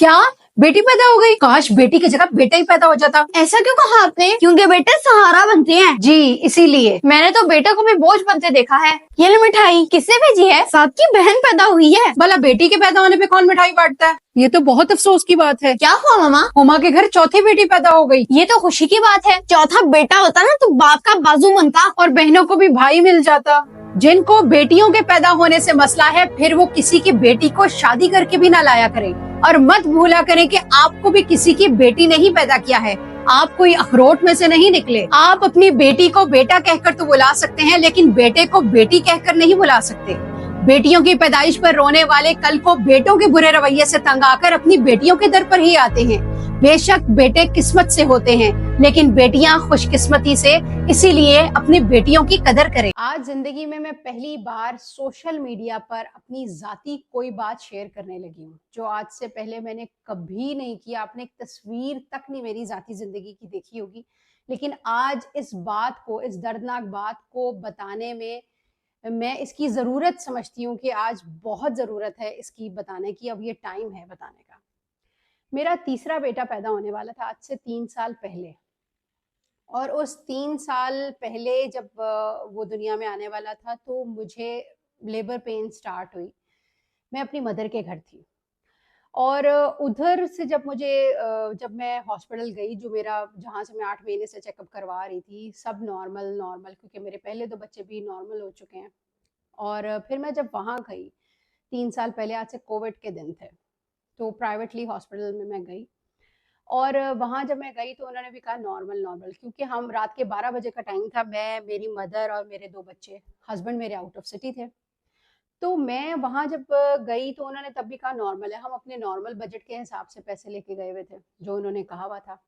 क्या बेटी पैदा हो गई? काश बेटी की जगह बेटा ही पैदा हो जाता। ऐसा क्यों कहा आपने? क्योंकि बेटे सहारा बनते हैं। जी इसीलिए। मैंने तो बेटे को भी बोझ बनते देखा है। ये लो मिठाई। किसने भेजी है? साथ की बहन पैदा हुई है। भला बेटी के पैदा होने पे कौन मिठाई बांटता है? ये तो बहुत अफसोस की बात है। क्या हुआ मामा? हुमा के घर चौथी बेटी पैदा हो गई। ये तो खुशी की बात है। चौथा बेटा होता ना तो बाप का बाजू बनता और बहनों को भी भाई मिल जाता। जिनको बेटियों के पैदा होने से मसला है, फिर वो किसी की बेटी को शादी करके भी ना लाया करें। और मत भूला करें कि आपको भी किसी की बेटी नहीं पैदा किया है। आप कोई अखरोट में से नहीं निकले। आप अपनी बेटी को बेटा कहकर तो बुला सकते हैं, लेकिन बेटे को बेटी कहकर नहीं बुला सकते। बेटियों की पैदाइश पर रोने वाले कल को बेटों के बुरे रवैये से तंग आकर अपनी बेटियों के दर पर ही आते हैं। बेशक बेटे किस्मत से होते हैं, लेकिन बेटियां खुशकिस्मती से, इसीलिए अपनी बेटियों की कदर करें। आज जिंदगी में मैं पहली बार सोशल मीडिया पर अपनी जाती कोई बात शेयर करने लगी हूँ, जो आज से पहले मैंने कभी नहीं किया। आपने एक तस्वीर तक नहीं मेरी जाती जिंदगी की देखी होगी, लेकिन आज इस बात को, इस दर्दनाक बात को बताने में मैं इसकी जरूरत समझती हूँ कि आज बहुत जरूरत है इसकी बताने की। अब ये टाइम है बताने का। मेरा तीसरा बेटा पैदा होने वाला था आज से 3 साल पहले, और उस 3 साल पहले जब वो दुनिया में आने वाला था तो मुझे लेबर पेन स्टार्ट हुई। मैं अपनी मदर के घर थी, और उधर से जब मैं हॉस्पिटल गई, जो मेरा जहाँ से मैं 8 महीने से चेकअप करवा रही थी, सब नॉर्मल नॉर्मल, क्योंकि मेरे पहले 2 बच्चे भी नॉर्मल हो चुके हैं। और फिर मैं जब वहाँ गई 3 साल पहले, आज से कोविड के दिन थे, तो प्राइवेटली हॉस्पिटल में मैं गई। और वहाँ जब मैं गई तो उन्होंने भी कहा नॉर्मल नॉर्मल, क्योंकि हम रात के 12 बजे का टाइम था। मैं, मेरी मदर और मेरे 2 बच्चे, हस्बैंड मेरे आउट ऑफ सिटी थे। तो मैं वहाँ जब गई तो उन्होंने तब भी कहा नॉर्मल है। हम अपने नॉर्मल बजट के हिसाब से पैसे लेके गए हुए थे, जो उन्होंने कहा हुआ था।